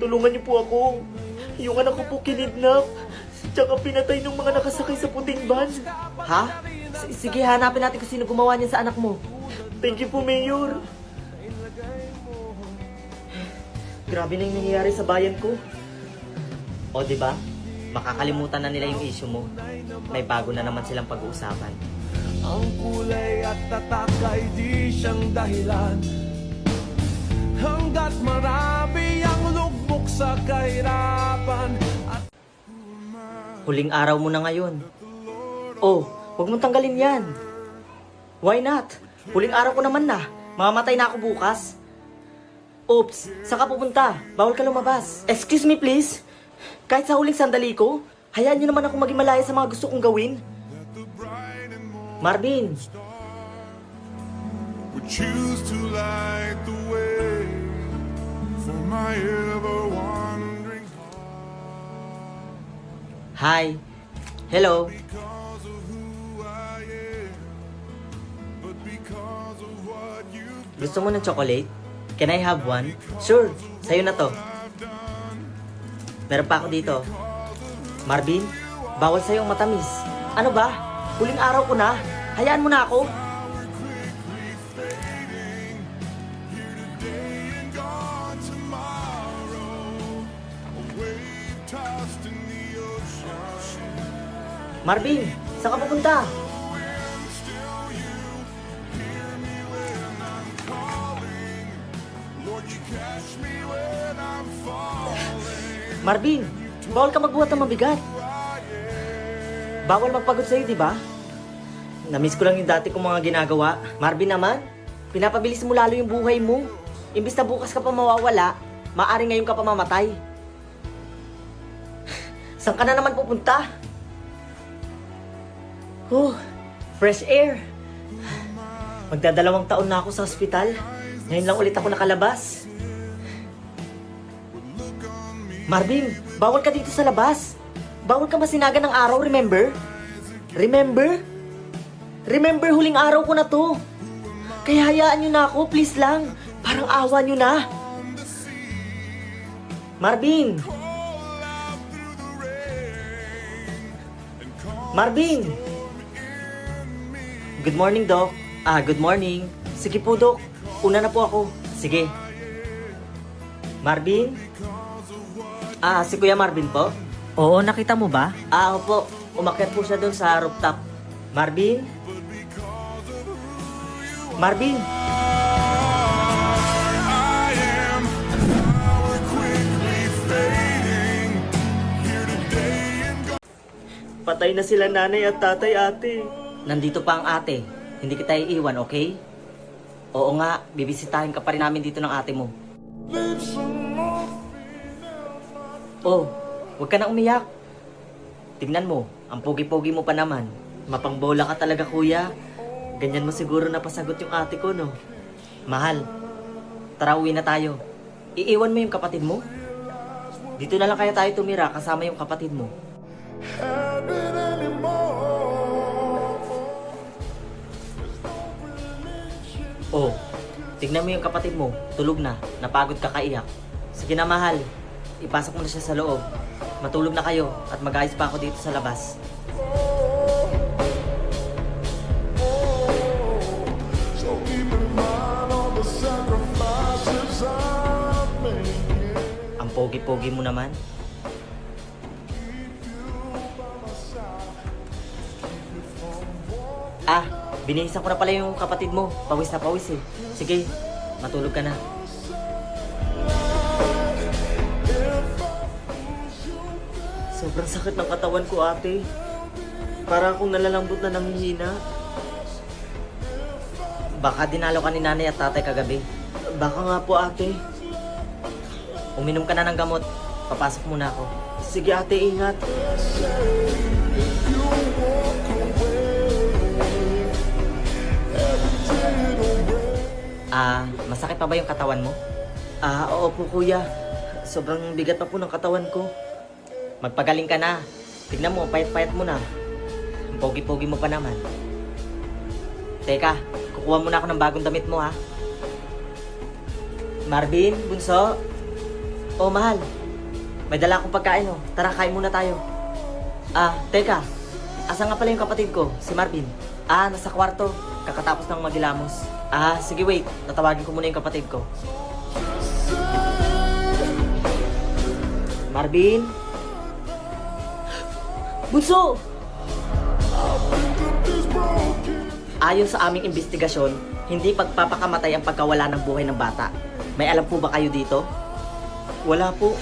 Tulungan niyo po ako. Yung anak ko po kinidnap. Tsaka pinatay ng mga nakasakay sa puting van. Ha? Sige, hanapin natin kung sino gumawa niyan sa anak mo. Thank you po, Mayor. Grabe na yung nangyayari sa bayan ko. O, di ba? Makakalimutan na nila yung issue mo. May bago na naman silang pag-uusapan. Ang kulay at tatak ay di siyang dahilan. Hanggat marami ang lugmok sa kahirapan. Huling araw mo na ngayon. Oh, huwag mong tanggalin yan. Why not? Huling araw ko naman na. Mamamatay na ako bukas. Oops, saan ka pupunta? Bawal ka lumabas. Excuse me please. Kahit sa huling sandali ko, hayaan niyo naman ako maging malaya sa mga gusto kong gawin. Marvin! Would choose to light the way for my ever-wandering Hi. Hello. because of who I am, but because of what you've Gusto mo ng chocolate? Can I have one? Sure, sa'yo na to. Meron pa ako dito. Marvin, bawal sa'yo ang matamis. Ano ba? Huling araw ko na. Hayaan mo na ako. and gone tomorrow, a wave tossed in the ocean. Marvin, saan ka pupunta? Lord, you catch me when I'm falling. Marvin, bawal ka magbuhat ng mabigat. Bawal magpagod sa'yo, di ba? Namiss ko lang yung dati kong mga ginagawa. Marvin naman, pinapabilis mo lalo yung buhay mo. Imbis na bukas ka pa mawawala, maaring ngayon ka pa mamatay. Saan ka na naman pupunta? Fresh air. Magdadalawang taon na ako sa ospital. Ngayon lang ulit ako nakalabas. Marvin, bawal ka dito sa labas. Bawal ka masinagan ng araw, remember? Remember? Remember, huling araw ko na to. Kaya hayaan nyo na ako, please lang. Parang awa nyo na. Marvin! Marvin! Good morning, Doc. Good morning. Sige po, Doc. Una na po ako. Sige. Marvin? Si Kuya Marvin po? Oo, nakita mo ba? Opo. Umakyat po siya doon sa rooftop. Marvin? Marvin? I am now we're quickly fading here today and gone. Patay na sila nanay at tatay, ate. Nandito pa ang ate. Hindi kita iiwan, okay? Oo nga, bibisitahin ka pa rin namin dito ng ate mo. Oh, huwag ka na umiyak. Tingnan mo, ang pogi-pogi mo pa naman. Mapangbola ka talaga, kuya. Ganyan mo siguro napasagot yung ate ko, no? Mahal, tara uwi na tayo. Iiwan mo yung kapatid mo? Dito na lang kaya tayo tumira kasama yung kapatid mo. Have it anymore. Oh, tignan mo yung kapatid mo. Tulog na. Napagod ka kaiyak. Sige na, mahal. Ipasok mo na siya sa loob. Matulog na kayo at mag-ayos pa ako dito sa labas. So keep in mind all the sacrifices I'm making. Ang pogi-pogi mo naman. Binihisan ko na pala yung kapatid mo. Pawis na pawis eh. Sige, matulog ka na. Sobrang sakit ng katawan ko, ate. Para akong nalalambot na nanghihina. Baka dinalo ka ni nanay at tatay kagabi. Baka nga po, ate. Uminom ka na ng gamot. Papasok muna ako. Sige, ate, ingat. Masakit pa ba yung katawan mo? Oo po, kuya. Sobrang bigat pa po ng katawan ko. Magpagaling ka na. Tignan mo, payat-payat mo na. Ang pogi-pogi mo pa naman. Teka, kukuha muna ako ng bagong damit mo ha. Marvin, bunso. Oh, mahal. May dala akong pagkain, oh. Tara, kain muna tayo. Teka. Asa nga pala yung kapatid ko, si Marvin? Nasa kwarto. Kakatapos ng magilamos. Sige, wait. Tatawagin ko muna yung kapatid ko. Marvin? Bunso! Ayon sa aming investigasyon, hindi pagpapakamatay ang pagkawala ng buhay ng bata. May alam po ba kayo dito? Wala po.